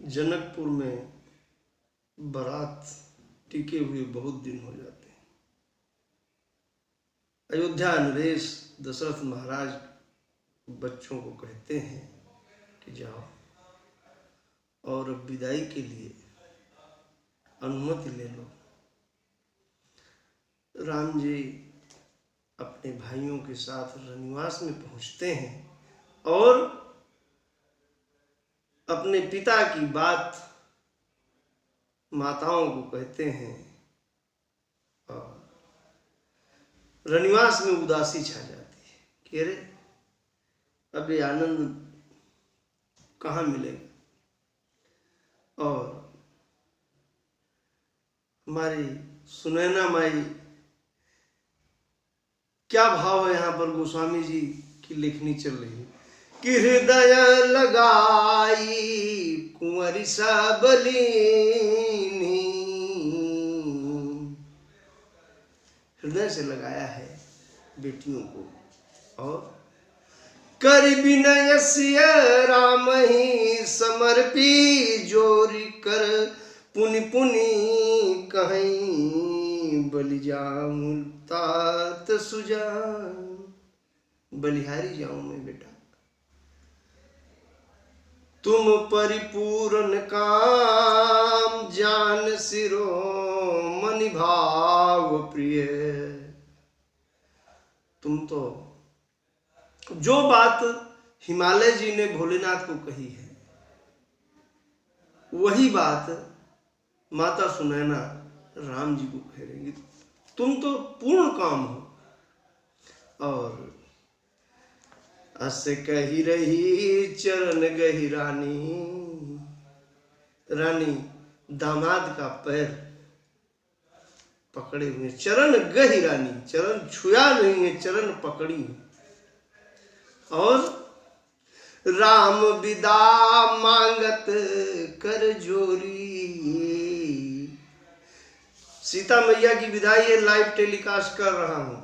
जनकपुर में बारात टिके हुए बहुत दिन हो जाते हैं। अयोध्या नरेश दशरथ महाराज बच्चों को कहते हैं कि जाओ और अब विदाई के लिए अनुमति ले लो। राम जी अपने भाइयों के साथ रनिवास में पहुंचते हैं और अपने पिता की बात माताओं को कहते हैं और रनिवास में उदासी छा जाती है कि अरे अब ये आनंद कहाँ मिलेगा। और हमारी सुनैना माई, क्या भाव है यहाँ पर गोस्वामी जी की लेखनी चल रही है कि हृदय लगाई कुंवरी सबलीनी, हृदय से लगाया है बेटियों को और कर विनय सिय राम ही समर्पी जोरी कर पुनि पुनि कहीं बलि जाऊं तात सुजान। बलिहारी जाऊं मैं बेटा, तुम परिपूर्ण काम जान सिरो मनि भाव प्रिय। तुम तो जो बात हिमालय जी ने भोलेनाथ को कही है वही बात माता सुनैना राम जी को कह रही, तुम तो पूर्ण काम हो। और अस कही रही चरण गही रानी, रानी दामाद का पैर पकड़े हुए, चरण गही रानी, चरण छुआ नहीं है, चरण पकड़ी। और राम विदा मांगत कर जोरी। सीता मैया की विदाई ये लाइव टेलीकास्ट कर रहा हूं,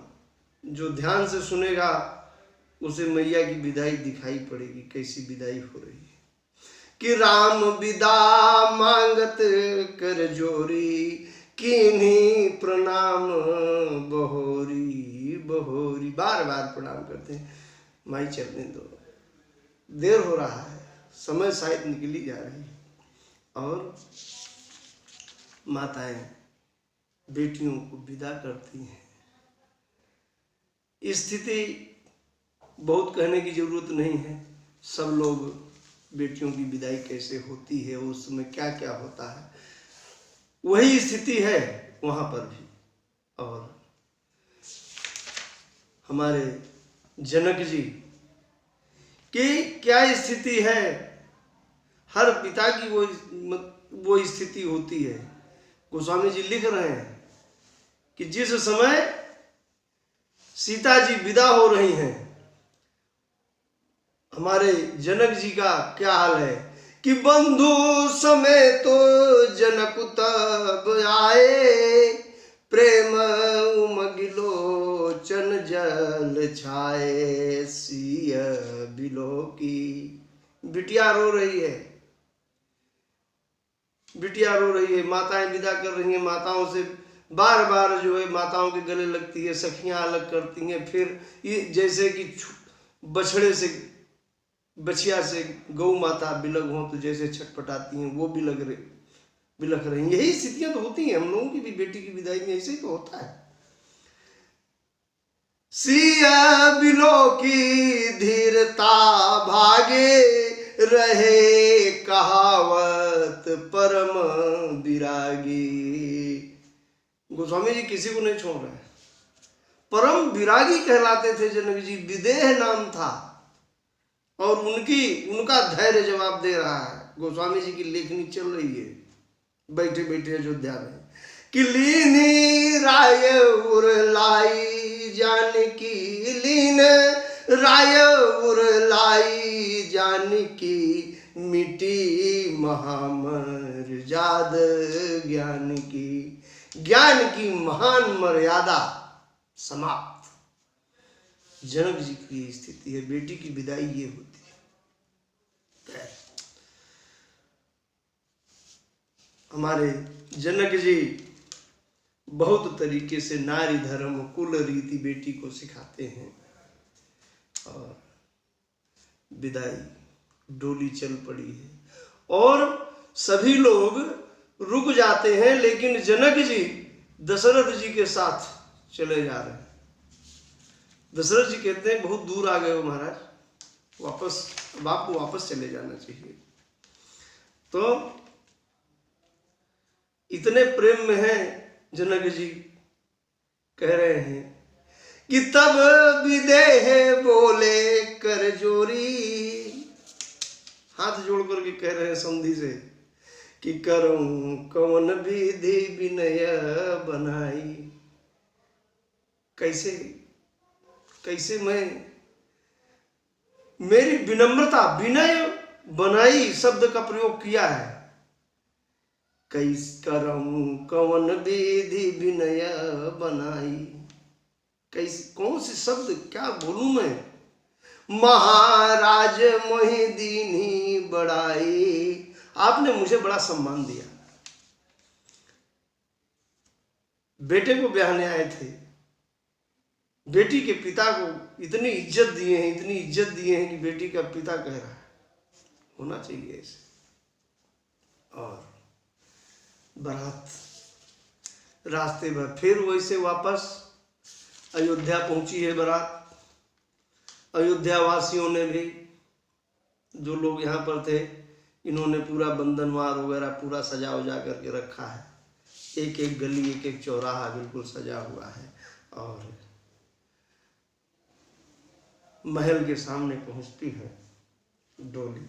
जो ध्यान से सुनेगा उसे मैया की विदाई दिखाई पड़ेगी, कैसी विदाई हो रही है कि राम विदा मांगत कर जोरी, किन्हीं प्रणाम बहोरी बहोरी। बार बार प्रणाम करते हैं, माई चलने दो, देर हो रहा है, समय शायद निकली जा रही है। और माताएं बेटियों को विदा करती हैं। स्थिति बहुत कहने की जरूरत नहीं है, सब लोग बेटियों की विदाई कैसे होती है, उसमें क्या क्या होता है, वही स्थिति है वहां पर भी। और हमारे जनक जी की क्या स्थिति है, हर पिता की वो स्थिति होती है। गोस्वामी जी लिख रहे हैं कि जिस समय सीता जी विदा हो रही हैं, हमारे जनक जी का क्या हाल है कि बंधु समेत तो जनक तब आए, प्रेम उमगिलोचन जल छाए, सिय बिलो की। बिटिया रो रही है, बिटिया रो रही है, माताएं विदा कर रही हैं, माताओं से बार बार जो है माताओं के गले लगती है, सखियां अलग करती हैं। फिर ये जैसे कि बछड़े से, बछिया से गौ माता बिलग हो तो जैसे छटपटाती हैं, वो बिलख रही हैं। यही स्थितियां तो होती हैं हम लोगों की भी, बेटी की विदाई में ऐसे ही तो होता है। सिया बिलो की धीरता भागे रहे, कहावत परम विरागी। गोस्वामी जी किसी को नहीं छोड़ रहे, परम विरागी कहलाते थे जनक जी, विदेह नाम था। और उनका धैर्य जवाब दे रहा है। गोस्वामी जी की लेखनी चल रही है बैठे बैठे अयोध्या में कि लीनी राय उरलाई जानकी, लीन राय उरलाई जानकी, मिटी महामर्याद ज्ञान की। ज्ञान की महान मर्यादा समाप्त। जनक जी की स्थिति है, बेटी की विदाई ये होती है। हमारे जनक जी बहुत तरीके से नारी धर्म कुल रीति बेटी को सिखाते हैं। और विदाई डोली चल पड़ी है और सभी लोग रुक जाते हैं, लेकिन जनक जी दशरथ जी के साथ चले जा रहे हैं। दशरथ जी कहते हैं बहुत दूर आ गए हो महाराज, वापस, अब आपको वापस चले जाना चाहिए। तो इतने प्रेम में है जनक जी, कह रहे हैं कि तब विदेह बोले कर जोरी, हाथ जोड़ करके कह रहे हैं समधी से कि करूं कौन विधि विनय बनाई। कैसे कैसे मैं, मेरी विनम्रता, विनय बनाई शब्द का प्रयोग किया है। कैस करूं कौन विधि विनय बनाई, कैसे कौन से शब्द क्या बोलूं मैं। महाराज मोहि दीनी बड़ाई, आपने मुझे बड़ा सम्मान दिया। बेटे को ब्याहने आए थे, बेटी के पिता को इतनी इज्जत दिए हैं, इतनी इज्जत दिए हैं कि बेटी का पिता कह रहा है होना चाहिए ऐसे। और बारात रास्ते में फिर वैसे वापस अयोध्या पहुंची है बारात। अयोध्या वासियों ने भी, जो लोग यहाँ पर थे, इन्होंने पूरा बंधनवार वगैरह पूरा सजा उजा करके रखा है। एक एक गली, एक एक चौराहा बिल्कुल सजा हुआ है। और महल के सामने पहुंचती है डोली,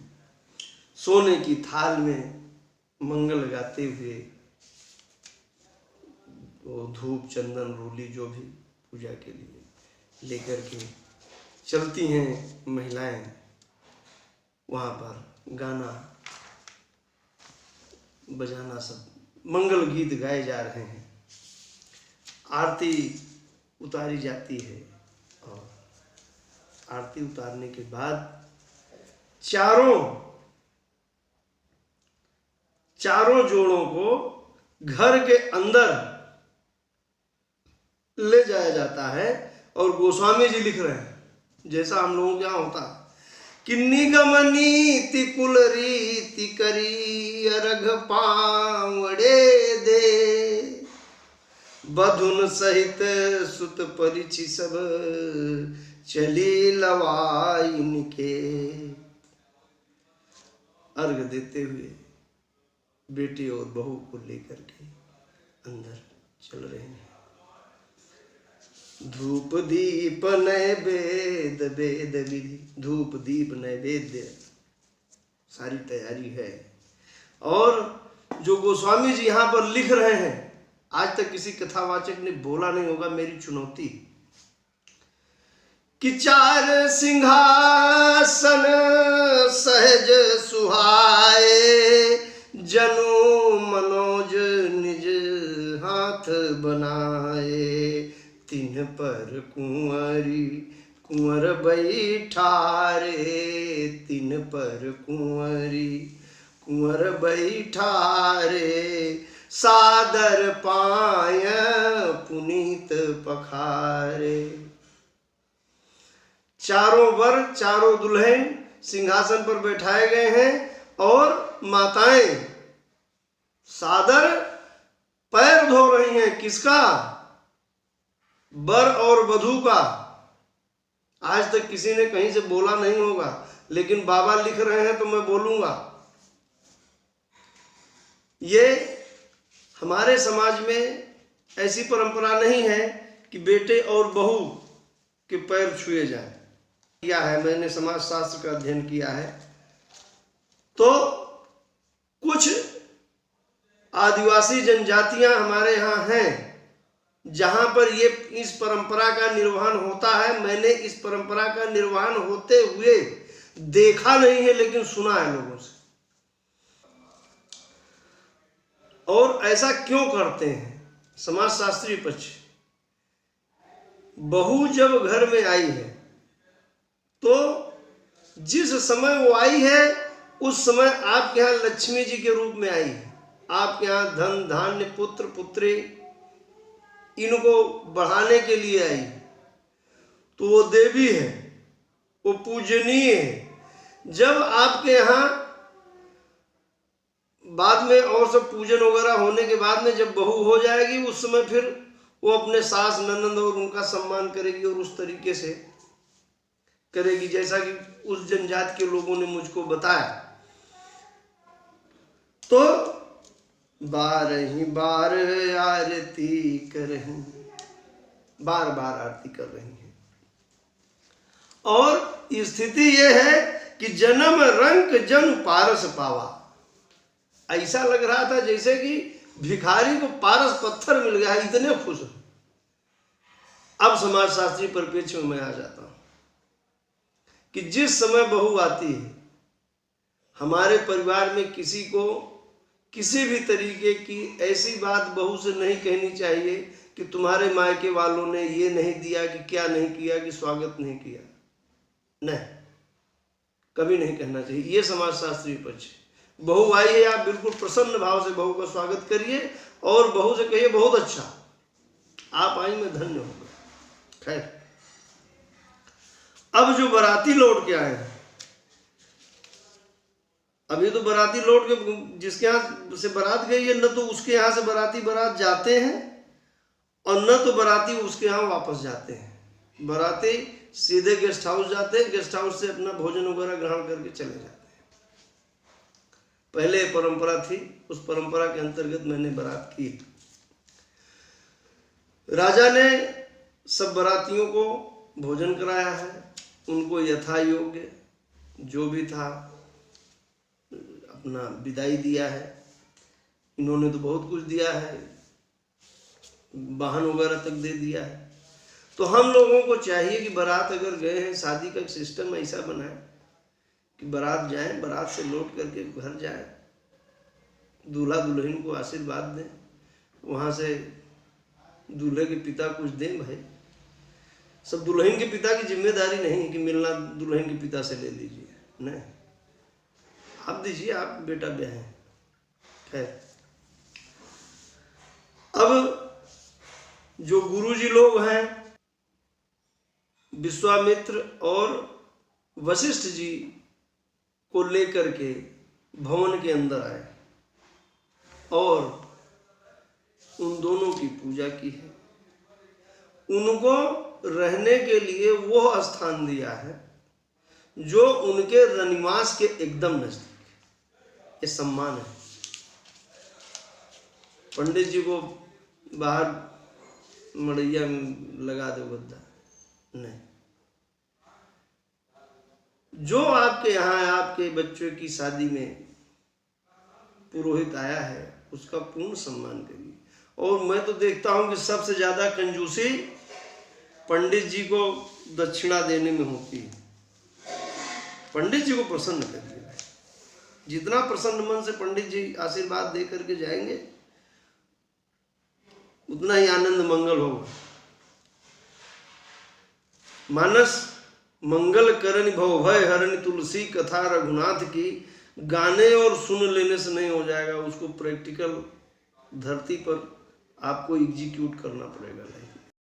सोने की थाल में मंगल गाते हुए, वो धूप चंदन रोली जो भी पूजा के लिए लेकर के चलती हैं महिलाएं। वहाँ पर गाना बजाना, सब मंगल गीत गाए जा रहे हैं। आरती उतारी जाती है और आरती उतारने के बाद चारों जोड़ों को घर के अंदर ले जाया जाता है। और गोस्वामी जी लिख रहे हैं, जैसा हम लोगों के यहाँ होता कि निगम नीति कुल रीति करी, अर्घ पावड़े दे, बधुन सहित सुत परिचि सब चली लवाइन के। अर्घ देते हुए बेटे और बहू को लेकर के अंदर चल रहे हैं। धूप दीप नैवेद्य वेद विधि, धूप दीप नैवेद्य सारी तैयारी है। और जो गोस्वामी जी यहाँ पर लिख रहे हैं, आज तक किसी कथावाचक ने बोला नहीं होगा, मेरी चुनौती, कि चार सिंहासन सहज सुहाए, जनु मनोज निज हाथ बनाए, तिन पर कुंवर बैठारे, तिन पर कुंवर बैठारे, सादर पाय पुनीत पखारे। चारों वर, चारों दुल्हन सिंहासन पर बैठाए गए हैं और माताएं सादर पैर धो रही हैं। किसका? वर और वधू का। आज तक किसी ने कहीं से बोला नहीं होगा, लेकिन बाबा लिख रहे हैं तो मैं बोलूंगा। ये हमारे समाज में ऐसी परंपरा नहीं है कि बेटे और बहू के पैर छुए जाएं। किया है, मैंने समाज शास्त्र का अध्ययन किया है, तो कुछ आदिवासी जनजातियां हमारे यहाँ हैं जहां पर ये इस परंपरा का निर्वहन होता है। मैंने इस परंपरा का निर्वहन होते हुए देखा नहीं है, लेकिन सुना है लोगों से। और ऐसा क्यों करते हैं? समाजशास्त्री पक्ष, बहू जब घर में आई है तो जिस समय वो आई है उस समय आपके यहाँ लक्ष्मी जी के रूप में आई है। आपके यहाँ धन धान्य पुत्र पुत्री इनको बढ़ाने के लिए आई, तो वो देवी है, वो पूजनीय है। जब आपके यहाँ बाद में और सब पूजन वगैरह होने के बाद में जब बहू हो जाएगी, उस समय फिर वो अपने सास ननंद और उनका सम्मान करेगी और उस तरीके से करेगी जैसा कि उस जनजाति के लोगों ने मुझको बताया। तो 12 बार आरती कर रही, बार बार आरती कर रही हैं। और स्थिति यह है कि जन्म रंक जन पारस पावा। ऐसा लग रहा था जैसे कि भिखारी को पारस पत्थर मिल गया, इतने खुश। अब समाजशास्त्री परिप्रेक्ष्य में मैं आ जाता हूं कि जिस समय बहू आती है, हमारे परिवार में किसी को किसी भी तरीके की ऐसी बात बहू से नहीं कहनी चाहिए कि तुम्हारे मायके वालों ने ये नहीं दिया, कि क्या नहीं किया, कि स्वागत नहीं किया। नहीं, कभी नहीं कहना चाहिए। ये समाजशास्त्री पक्ष है। बहू आई है, आप बिल्कुल प्रसन्न भाव से बहू का स्वागत करिए और बहू से कहिए बहुत अच्छा, आप आई, मैं धन्य होगा। खैर, अब जो बाराती लौट के आए हैं, अभी तो बाराती लौट के जिसके यहाँ से बारात गई है, न तो उसके यहाँ से बाराती बारात जाते हैं और न तो बाराती उसके यहाँ वापस जाते हैं। बाराती सीधे गेस्ट हाउस जाते हैं, गेस्ट हाउस से अपना भोजन वगैरह ग्रहण करके चले जाते हैं। पहले परंपरा थी, उस परंपरा के अंतर्गत मैंने बारात की। राजा ने सब बारातियों को भोजन कराया है, उनको यथा योग्य जो भी था अपना विदाई दिया है। इन्होंने तो बहुत कुछ दिया है, वाहन वगैरह तक दे दिया है। तो हम लोगों को चाहिए कि बारात अगर गए हैं, शादी का सिस्टम ऐसा बनाए कि बारात जाएं, बारात से लौट करके घर जाएं, दूल्हा दुल्हन को आशीर्वाद दें, वहाँ से दूल्हे के पिता कुछ दें। भाई, सब दुल्हन के पिता की जिम्मेदारी नहीं है कि मिलना दुल्हन के पिता से ले लीजिए, नहीं, आप दीजिए, आप बेटा ब्याह हैं। खैर, अब जो गुरुजी लोग हैं, विश्वामित्र और वशिष्ठ जी को लेकर के भवन के अंदर आए और उन दोनों की पूजा की है। उनको रहने के लिए वो स्थान दिया है जो उनके रनिवास के एकदम नजदीक है। ये सम्मान है। पंडित जी को बाहर मड़ैया में लगा दो गद्दा, नहीं। जो आपके यहाँ आपके बच्चों की शादी में पुरोहित आया है, उसका पूर्ण सम्मान करिए। और मैं तो देखता हूं कि सबसे ज्यादा कंजूसी पंडित जी को दक्षिणा देने में होती है। पंडित जी को प्रसन्न करिए। जितना प्रसन्न मन से पंडित जी आशीर्वाद दे करके जाएंगे, उतना ही आनंद मंगल होगा। मानस मंगल करनि भव भय हरनि तुलसी कथा रघुनाथ की गाने और सुन लेने से नहीं हो जाएगा, उसको प्रैक्टिकल धरती पर आपको एग्जीक्यूट करना पड़ेगा।